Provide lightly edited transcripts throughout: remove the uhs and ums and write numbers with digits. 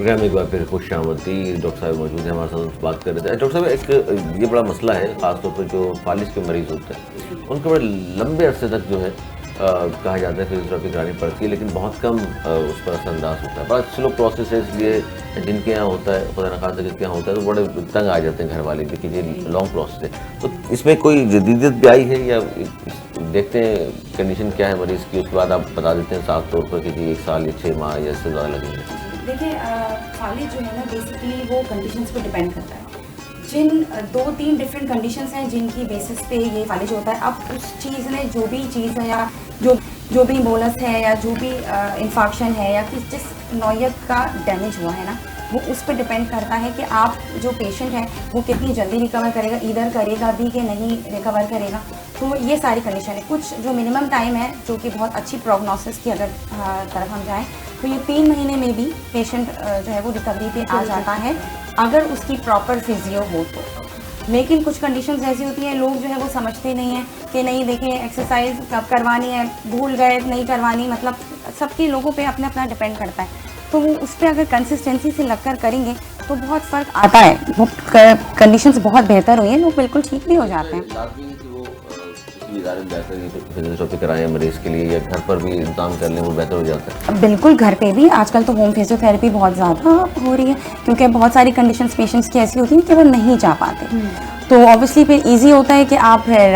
Programme में एक बार फिर खुश आमदीद। डॉक्टर साहब मौजूद हैं हमारे साथ, उनसे बात कर रहे थे। डॉक्टर साहब, एक ये बड़ा मसला है, ख़ासतौर पर जो फालिज के मरीज़ होते हैं उनको बड़े लंबे अरसे तक जो है कहा जाता है फिजियोथेरेपी करानी पड़ती है, लेकिन बहुत कम उस पर असरअंदाज होता है। बड़ा स्लो प्रोसेस है, इसलिए जिनके यहाँ होता है, खुदा न खास्ता जिनके यहाँ होता है, तो बड़े तंग आ जाते हैं घर वाले भी कि ये लॉन्ग प्रोसेस है। तो इसमें कोई जदीदियत भी आई है या देखते हैं कंडीशन क्या है मरीज़ की, उसके बाद आप बता देते हैं साफ तौर पर कि जी 1 साल या 6 माह या इससे ज़्यादा लगेंगे? देखिए, फालिज जो है ना, बेसिकली वो कंडीशंस पे डिपेंड करता है। जिन 2-3 डिफरेंट कंडीशंस हैं जिनकी बेसिस पे ये फालिज होता है। अब उस चीज़ ने जो भी चीज़ है या जो भी बोलस है या जो भी इन्फेक्शन है या जिस नौयत का डैमेज हुआ है ना, वो उस पर डिपेंड करता है कि आप जो पेशेंट है वो कितनी जल्दी रिकवर करेगा, इधर करेगा भी कि नहीं रिकवर करेगा। तो ये सारी कंडीशन है। कुछ जो मिनिमम टाइम है, जो कि बहुत अच्छी प्रोग्नोसिस की अगर तरफ हम जाएँ, तो ये 3 महीने में भी पेशेंट जो है वो रिकवरी पे आ जाता है, अगर उसकी प्रॉपर फिजियो हो तो। लेकिन कुछ कंडीशंस ऐसी होती हैं, लोग जो है वो समझते नहीं हैं कि नहीं देखें एक्सरसाइज कब करवानी है, भूल गए नहीं करवानी, मतलब सबके लोगों पे अपना अपना डिपेंड करता है। तो वो उस पर अगर कंसिस्टेंसी से लगकर करेंगे तो बहुत फ़र्क आता है। वो कंडीशंस बहुत बेहतर हुई हैं, लोग बिल्कुल ठीक भी हो जाते हैं। फिजियोथेरेपी कराएं मरीज़ के लिए, या घर पर भी इंतजाम कर लें, वो बेहतर हो जाता है? बिल्कुल, घर पे भी आजकल तो होम फिजियोथेरेपी बहुत ज़्यादा हो रही है, क्योंकि बहुत सारी कंडीशंस पेशेंट्स की ऐसी होती हैं कि वो नहीं जा पाते। तो ऑब्वियसली फिर इजी होता है कि आप फिर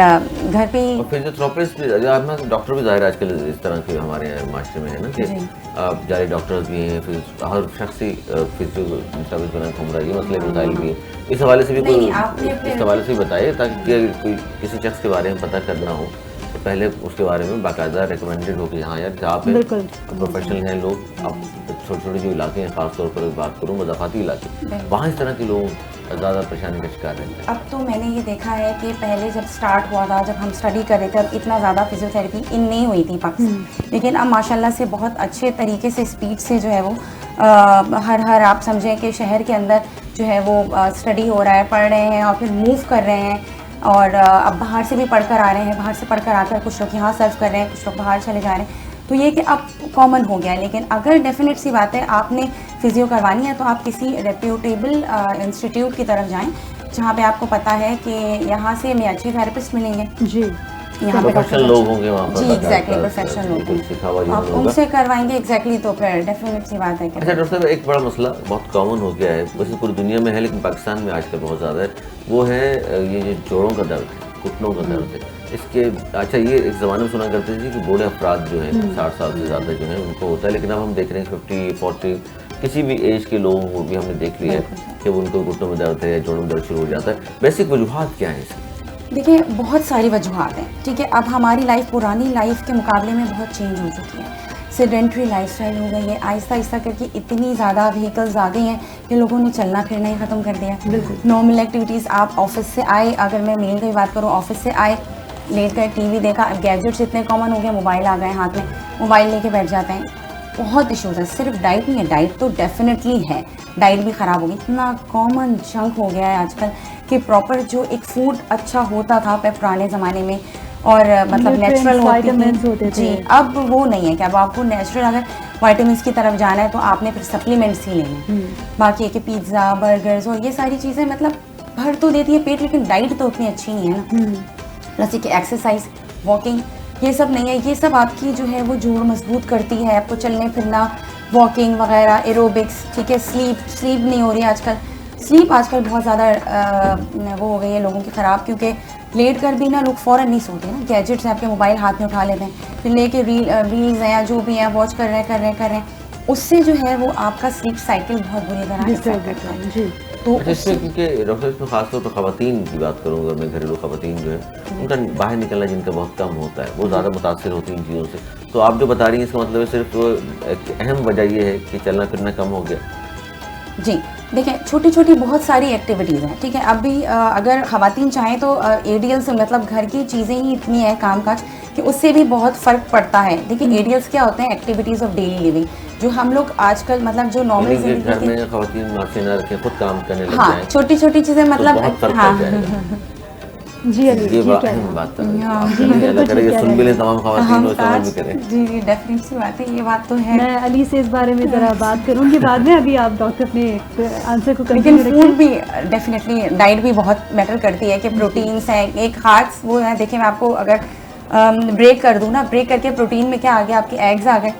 घर पे ही। फिजियोथेरेपिस्ट भी, डॉक्टर भी ज़ाहिर आजकल इस तरह के हमारे यहाँ माशरे में है ना कि जारी डॉक्टर्स भी हैं, फिर हर शख्स ही फिजियोथेरेपिस्ट बना घूम रहा है। ये मसले मसाइल भी हैं, इस हवाले से भी कोई इस हवाले से भी बताइए, ताकि कोई किसी शख्स के बारे में पता करना हो तो पहले उसके बारे में बाकायदा रिकमेंडेड हो कि हाँ यार, जहाँ पे प्रोफेशनल हैं लोग, आप छोटे छोटे जो इलाके हैं, ख़ासतौर पर बात करूँ मज़ाफ़ाती इलाके, वहाँ इस तरह के लोग ज़्यादा परेशानी का शिकार रहते हैं। अब तो मैंने ये देखा है कि पहले जब स्टार्ट हुआ था, जब हम स्टडी कर रहे थे, अब इतना ज़्यादा फिजियोथेरेपी इन नहीं हुई थी पाकिस्तान, लेकिन अब माशाल्लाह से बहुत अच्छे तरीके से स्पीड से जो है वो हर आप समझें कि शहर के अंदर जो है वो स्टडी हो रहा है, पढ़ रहे हैं और फिर मूव कर रहे हैं, और अब बाहर से भी पढ़कर आ रहे हैं, बाहर से पढ़कर आकर कुछ लोग यहाँ सर्व कर रहे हैं, कुछ लोग बाहर चले जा रहे हैं। तो ये कि अब कॉमन हो गया है। लेकिन अगर डेफिनेट सी बात है, आपने फिजियो करवानी है तो आप किसी रेप्यूटेबल इंस्टीट्यूट की तरफ जाएं, जहाँ पे आपको पता है कि यहाँ से हमें अच्छे थेरेपिस्ट मिलेंगे जी, यहाँ पे प्रोफेशनल लोग होंगे वहाँ पर। जी एग्जैक्टली, प्रोफेशनल लोग आप उनसे करवाएंगे एग्जैक्टली, तो फिर डेफिनेट सी बात है। अच्छा डॉक्टर साहब, एक बड़ा मसला बहुत कॉमन हो गया है, वैसे पूरी दुनिया में है लेकिन पाकिस्तान में आजकल बहुत ज़्यादा है, वो है ये जो जोड़ों का दर्द है, घुटनों का दर्द है। इसके अच्छा, ये एक ज़माने में सुना करते थे कि बूढ़े अफराद जो हैं 60 साल से ज़्यादा जो हैं उनको होता है, लेकिन अब हम देख रहे हैं 50-40 किसी भी एज के लोगों को भी हमने देख लिया है कि उनको घुटनों में दर्द है या जोड़ों में दर्द शुरू हो जाता है। बेसिक वजूहात क्या है इसकी? देखिए, बहुत सारी वजूहात हैं, ठीक है। अब हमारी लाइफ पुरानी लाइफ के मुकाबले में बहुत चेंज हो चुकी है, सेडेंट्री लाइफस्टाइल हो गई है, आहिस्ता आहिस्ता करके इतनी ज़्यादा व्हीकल्स आ गई हैं कि लोगों ने चलना फिरना ही ख़त्म कर दिया। बिल्कुल नॉर्मल एक्टिविटीज़, आप ऑफिस से आए, अगर मैं मेल की बात करूँ, ऑफिस से आए, लेट गए, टीवी देखा, गैजेट्स इतने कॉमन हो गए, मोबाइल आ गए हाथ में, मोबाइल लेके बैठ जाते हैं। बहुत इशूज़ है, सिर्फ डाइट नहीं है, डाइट तो डेफिनेटली है, डाइट भी ख़राब हो गई। इतना कॉमन जंक हो गया है आजकल कि प्रॉपर जो एक फूड अच्छा होता था पुराने ज़माने में, और मतलब नेचुरल होते जी, अब वो नहीं है कि अब आपको नेचुरल अगर वाइटामिन्स की तरफ जाना है तो आपने फिर सप्लीमेंट्स ही लेने। बाकी है कि पिज़्ज़ा, बर्गर्स और ये सारी चीज़ें मतलब भर तो देती है पेट, लेकिन डाइट तो उतनी अच्छी नहीं है ना। प्लस कि एक्सरसाइज, वॉकिंग, ये सब नहीं है। ये सब आपकी जो है वो जोड़ मजबूत करती है, आपको चलने फिरना, वॉकिंग वगैरह, एरोबिक्स, ठीक है। स्लीप नहीं हो रही है आजकल, स्लीप आजकल बहुत ज़्यादा वो हो गई है लोगों की ख़राब, क्योंकि लेट कर भी ना लोग फ़ौरन नहीं सोते ना, गैजेट्स हैं, आपके मोबाइल हाथ में उठा लेते हैं, फिर लेके रील्स हैं या जो भी हैं वॉच कर रहे हैं, उससे जो है वो आपका स्लीप साइकिल बहुत बुरी तरह इफेक्ट करता है जी। तो इसमें क्योंकि डॉक्टर, इसमें खासतौर पर ख़वातीन की बात करूँगा मैं, घरेलू ख़वातीन जो है उनका बाहर निकलना जिनका बहुत कम होता है, वो ज़्यादा मुतासिर होती हैं इन चीज़ों से। तो आप जो बता रही हैं इसका मतलब है सिर्फ एक अहम वजह ये है कि चलना फिरना कम हो गया। जी देखिए, छोटी छोटी बहुत सारी एक्टिविटीज़ हैं, ठीक है। अब भी अगर ख़वातीन चाहें तो एडीएल से मतलब घर की चीज़ें ही इतनी है कामकाज कि उससे भी बहुत फ़र्क पड़ता है। देखिए, एडीएल्स क्या होते हैं? एक्टिविटीज़ ऑफ डेली लिविंग, जो हम लोग आजकल मतलब जो नॉर्मल घर में ख़वातीन माफी ना रखें, खुद काम करने लग जाएं, छोटी छोटी चीज़ें मतलब बहुत फर्क पड़ जाएगा। जी अली, ये जी बड़ा क्या अहम बात है। हाँ, जी, अल्लाह बिल्कुल करे ठीक ये कह सुन रहे भी हैं। लें तमाम खवातीन और समझ भी करें। जी जी डेफिनेट सी बात है, ये बात तो है। मैं अली से इस बारे में ज़रा बात करूँगी बाद में, अभी आप डॉक्टर अपने आंसर को लेकिन कंटिन्यू फूड रखें। भी डेफिनेटली, डाइट भी बहुत मैटर करती है कि प्रोटीन्स हैं, एक खास वो है। देखिए मैं आपको अगर ब्रेक कर दूँ ना, ब्रेक करके प्रोटीन में क्या आ गया, आपके एग्स आ गए,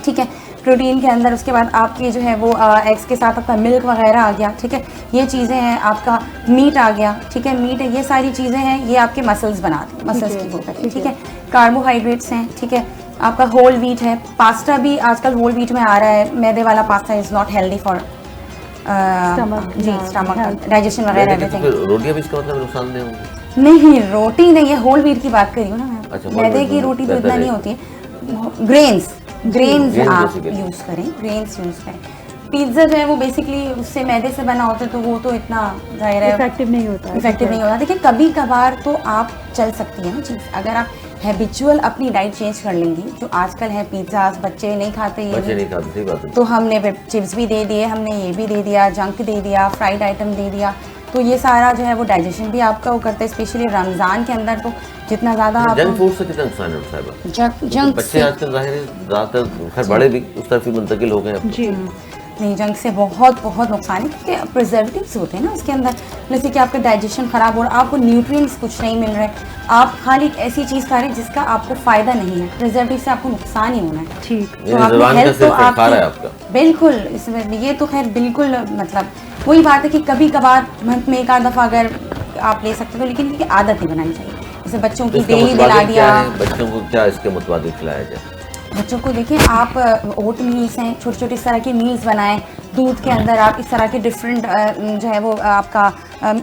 ठीक है, प्रोटीन के अंदर उसके बाद आपकी जो है वो एग्स के साथ आपका मिल्क वगैरह आ गया, ठीक है, ये चीज़ें हैं, आपका मीट आ गया, ठीक है, मीट है, ये सारी चीज़ें हैं, ये आपके मसल्स बनाते हैं, मसल्स की वो करती है, ठीक है, कार्बोहाइड्रेट्स हैं, ठीक है, आपका होल व्हीट है, पास्ता भी आजकल होल व्हीट में आ रहा है, मैदे वाला pasta is not healthy for the stomach digestion वगैरह तो एवरीथिंग। फिर रोटियां भी इसका मतलब नुकसानदेह होंगी? नहीं, रोटी नहीं है, होल व्हीट की बात कर रही हूँ ना मैं। अच्छा, whole मैदे wheat की रोटी तो बेहतर इतना है। नहीं होती है। ग्रेन्स grains आप basically। यूज़ करें, ग्रेन्स यूज़ करें। पिज्ज़ा जो है वो बेसिकली उससे मैदे से बना होता है, तो वो तो इतना जाहिर है इफेक्टिव नहीं होता है। इफेक्टिव नहीं होता। देखिए कभी कभार तो आप चल सकती है ना चीज़, अगर आप हैबिचुअल अपनी डाइट चेंज कर लेंगी, जो आजकल है पिज्ज़ा बच्चे नहीं खाते, ये बच्चे भी, नहीं खाते, सही बात है। तो हमने फिर चिप्स भी दे दिए, हमने ये भी दे दिया, जंक दे दिया, फ्राइड आइटम दे दिया, तो ये सारा जो है वो डाइजेशन भी आपका वो करता है, स्पेशली रमज़ान के अंदर तो जितना ज़्यादा आप जंक फूड से कितना नुकसान है साहिबा? जंक बच्चे से आजकल जाहिर है ज़्यादातर, खैर बड़े भी उस तरफ ही मुंतकिल हो गए अब। जी नहीं, जंक से बहुत बहुत नुकसान है, क्योंकि प्रिजर्वेटिव्स होते हैं ना उसके अंदर, जैसे कि आपका डाइजेशन ख़राब हो रहा है, आपको न्यूट्रिएंट्स कुछ नहीं मिल रहे, आप खाली एक ऐसी चीज़ खा रहे हैं जिसका आपको फ़ायदा नहीं है, प्रिजर्वेटिव से आपको नुकसान ही होना है। ठीक। तो यानी आपकी ज़ुबान का हेल्थ तो सिर्फ खा रहा है आपकी आपका। बिल्कुल, इसमें ये तो खैर बिल्कुल मतलब वही बात है कि कभी कभार मंथ में एक आध दफ़ा अगर आप ले सकते हो, लेकिन ये आदत नहीं बनानी चाहिए। जैसे बच्चों की इसका डेली दिला मुतबादिल दिया, क्या है? बच्चों को क्या इसके मुतबादिल खिलाया जाए? बच्चों को देखिए आप ओट मील्स हैं, छोटे छोटे इस तरह के मील्स बनाएं, दूध के अंदर आप इस तरह के डिफरेंट जो है वो आपका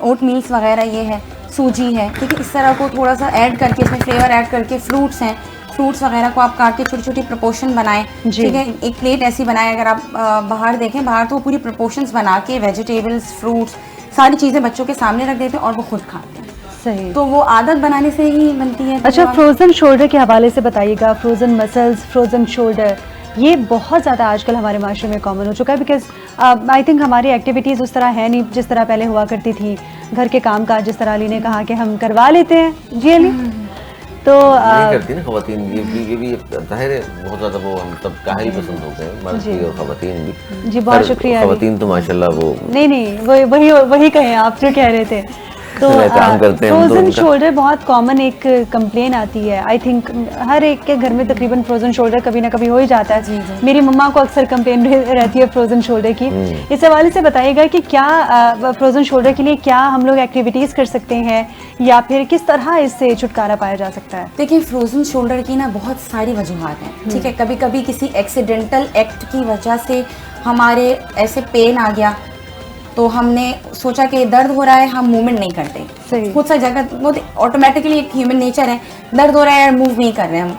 ओट मील्स वगैरह ये है, सूजी है, ठीक है, इस तरह को थोड़ा सा ऐड करके, इसमें फ्लेवर ऐड करके, फ्रूट्स हैं, फ्रूट्स वगैरह को आप काट के छोटी छोटी प्रोपोर्शन बनाएं, जी। ठीक है, एक प्लेट ऐसी बनाएं। अगर आप बाहर देखें, बाहर तो पूरी प्रोपोर्शंस बना के वेजिटेबल्स, फ्रूट्स, सारी चीज़ें बच्चों के सामने रख देते हैं और वो खुद खाते हैं, सही। तो वो आदत बनाने से ही बनती है। तो अच्छा, आप- फ्रोज़न शोल्डर के हवाले से बताइएगा, फ्रोज़न मसल्स, फ्रोज़न शोल्डर, ये बहुत ज़्यादा आजकल हमारे माशरे में कॉमन हो चुका है, बिकॉज आई थिंक हमारी एक्टिविटीज़ उस तरह है नहीं जिस तरह पहले हुआ करती थी, घर के काम काज जिस तरह अली ने कहा कि हम करवा लेते हैं। जी अली, तो नहीं करती ना खवातीन, ये भी जाहिर है बहुत ज़्यादा वो हम सब काहिल पसंद होते हैं, मर्द भी और खवातीन भी। जी बहुत शुक्रिया अली। खवातीन तो माशाल्लाह वो नहीं वही कहें आप जो कह रहे थे। तो एहतराम करते हैं हम तो फ्रोजन उनका। शोल्डर बहुत कॉमन एक कंप्लेन आती है, आई थिंक हर एक के घर में तकरीबन फ्रोजन शोल्डर कभी ना कभी हो ही जाता है। जी, जी। मेरी मम्मा को अक्सर कंप्लेन रहती है फ्रोजन शोल्डर की। इस हवाले से बताइएगा कि क्या फ्रोजन शोल्डर के लिए क्या हम लोग एक्टिविटीज़ कर सकते हैं, या फिर किस तरह इससे छुटकारा पाया जा सकता है? देखिए फ्रोजन शोल्डर की ना बहुत सारी वजूहात हैं, ठीक है, कभी कभी किसी एक्सीडेंटल एक्ट की वजह से हमारे ऐसे पेन आ गया, तो हमने सोचा कि दर्द हो रहा है, हम मूवमेंट नहीं करते, सही। खुद सा जगह वो ऑटोमेटिकली एक ह्यूमन नेचर है, दर्द हो रहा है मूव नहीं कर रहे हम,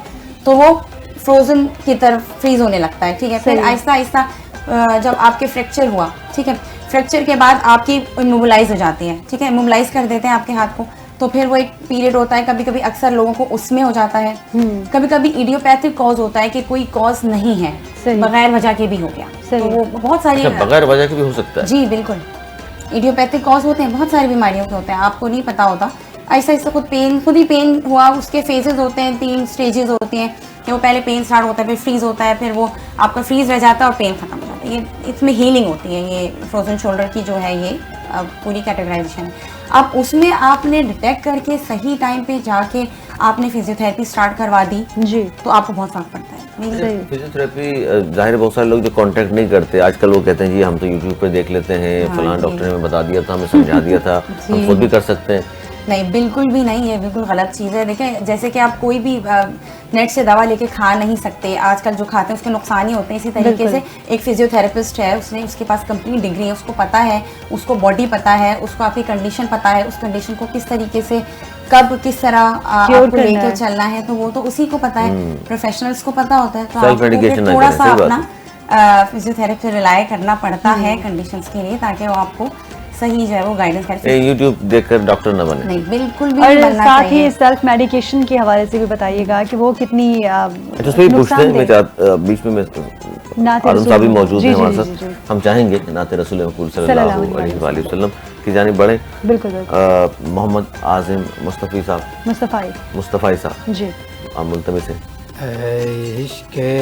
तो वो फ्रोजन की तरफ फ्रीज होने लगता है, ठीक है। फिर सही। आहिस्ता आहिस्ता जब आपके फ्रैक्चर हुआ, ठीक है, फ्रैक्चर के बाद आपकी इमोबलाइज हो जाती है, ठीक है, इमोबलाइज कर देते हैं आपके हाथ को, तो फिर वो एक पीरियड होता है, कभी कभी अक्सर लोगों को उसमें हो जाता है, कभी कभी इडियोपैथिक कॉज होता है कि कोई कॉज नहीं है, सही। बगैर वजह के भी हो गया, सही। तो वो बहुत सारी अच्छा, बगैर वजह के भी हो सकता है। जी बिल्कुल, इडियोपैथिक कॉज होते हैं, बहुत सारी बीमारियों के होते हैं, आपको नहीं पता होता। ऐसा ऐसा खुद ही पेन हुआ, उसके फेजेस होते हैं, 3 स्टेजेस होती हैं कि वो पहले पेन स्टार्ट होता है, फिर फ्रीज होता है, फिर वो आपका फ्रीज रह जाता है और पेन खत्म हो जाता है। ये इसमें हीलिंग होती है, ये फ्रोजन शोल्डर की जो है ये पूरी कैटेगराइजेशन है। अब उसमें आपने डिटेक्ट करके सही टाइम पे जाके आपने फिजियोथेरेपी स्टार्ट करवा दी, जी तो आपको बहुत फर्क पड़ता है। सही। फिजियोथेरेपी जाहिर है बहुत सारे लोग जो कांटेक्ट नहीं करते आजकल, वो कहते हैं जी हम तो यूट्यूब पे देख लेते हैं, हाँ, फलां जी। डॉक्टर ने हमें बता दिया था, हमें समझा दिया था, हम जी। खुद भी कर सकते हैं। नहीं, बिल्कुल भी नहीं, ये बिल्कुल गलत चीज़ है। देखें, जैसे कि आप कोई भी नेट से दवा लेके खा नहीं सकते, आजकल जो खाते हैं उसके नुकसान ही होते हैं। इसी तरीके से एक फिजियोथेरेपिस्ट है, उसके पास कंप्लीट डिग्री है, उसको पता है, उसको बॉडी पता है, उसको आपकी कंडीशन पता है, उस कंडीशन को किस तरीके से कब किस तरह आपको करना लेके है। चलना है, तो वो तो उसी को पता है, प्रोफेशनल्स को पता होता है। तो Self आपको फिर medication ना थोड़ा करें, सा सही बात अपना फिजियोथेरेपी रिलाय करना पड़ता है कंडीशंस के लिए, ताकि वो आपको सही जो है वो गाइडेंस करें। यूट्यूब देखकर डॉक्टर न बने। नहीं, बिल्कुल भी नहीं और बनना साथ चाहिए। ही सेल्फ मेडिकेशन के हवाले से भी बताइएगा कि वो कितनी अच्छा, उसमें भी पूछते हैं, मैं बीच में नाते आजम साहब भी रसूल। मौजूद जी, हैं जी, हमारे जी, साथ। जी, जी। हम चाहेंगे नाते रसूल मक़बूल सल्लल्लाहु अलैहि वसल्लम की जानिब बढ़े। बिल्कुल बिल्कुल। मोहम्मद आज़िम मुस्तफ़ी साहब, मुस्तफ़ाई साहब, जी। आप मुल्तमिस हैं। इश्क़े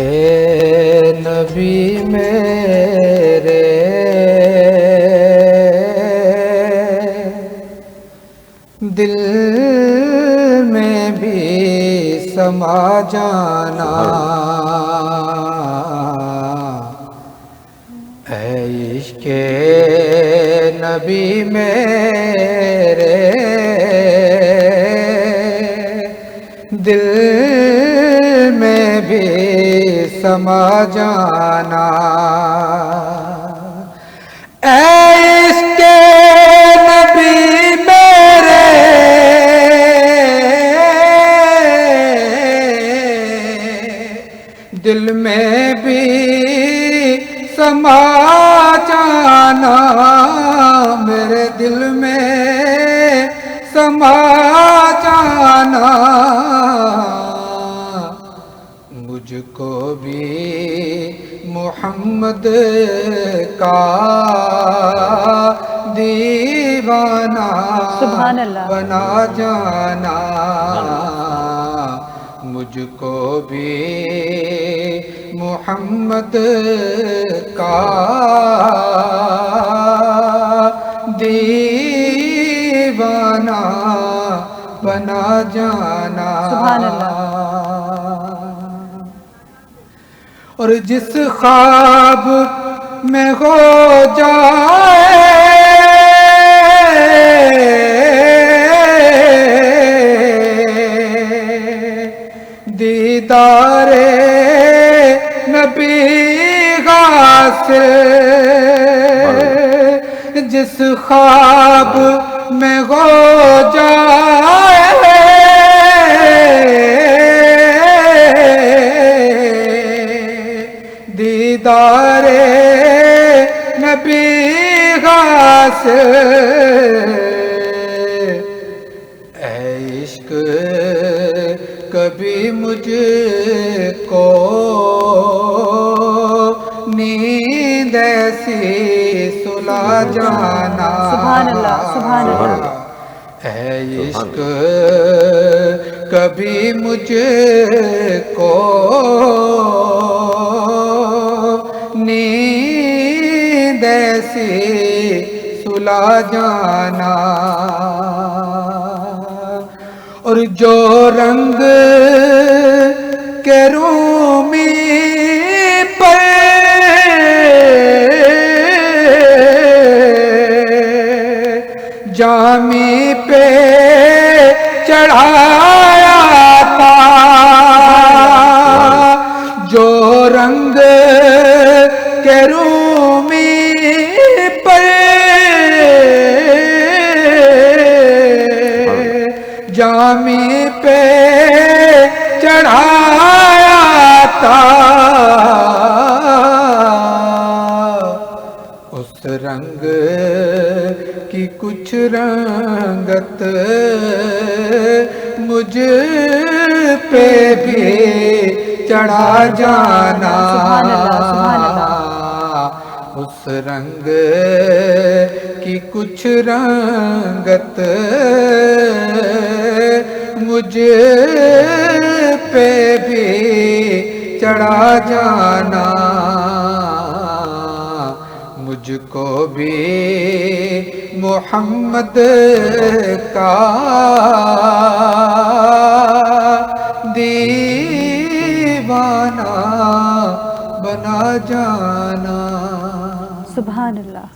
नबी मेरे दिल में भी समा जाना, इश्क़े नबी मेरे दिल में भी समा जाना, इश्क़े नबी मेरे दिल में भी समा जाना, मेरे दिल में समा जाना, मुझको भी मोहम्मद का दीवाना सुभान अल्लाह। बना जाना, मुझको भी मोहम्मद का दीवाना बना जाना। सुभान अल्लाह। और जिस ख्वाब में हो जाए दीदारे नबी गासिर, जिस ख्वाब में हो जाए दीदारे नबी गासिर, इश्क कभी मुझको नींद ऐसी सुला जाना, सुभान अल्लाह, सुभान अल्लाह। इश्क कभी मुझको नींद ऐसी सुला जाना, और जो रंग के रूमी पर जामी पे चढ़ाया था, जो रंग के रूमी पर जामी पे चढ़ाया था, उस रंग की कुछ रंगत मुझ पे भी चढ़ा जाना, सुभान अल्लाह, सुभान अल्लाह। उस रंग की कुछ रंगत मुझ पे भी चढ़ा जाना, मुझको भी मोहम्मद का दीवाना बना जाना। सुभान अल्लाह।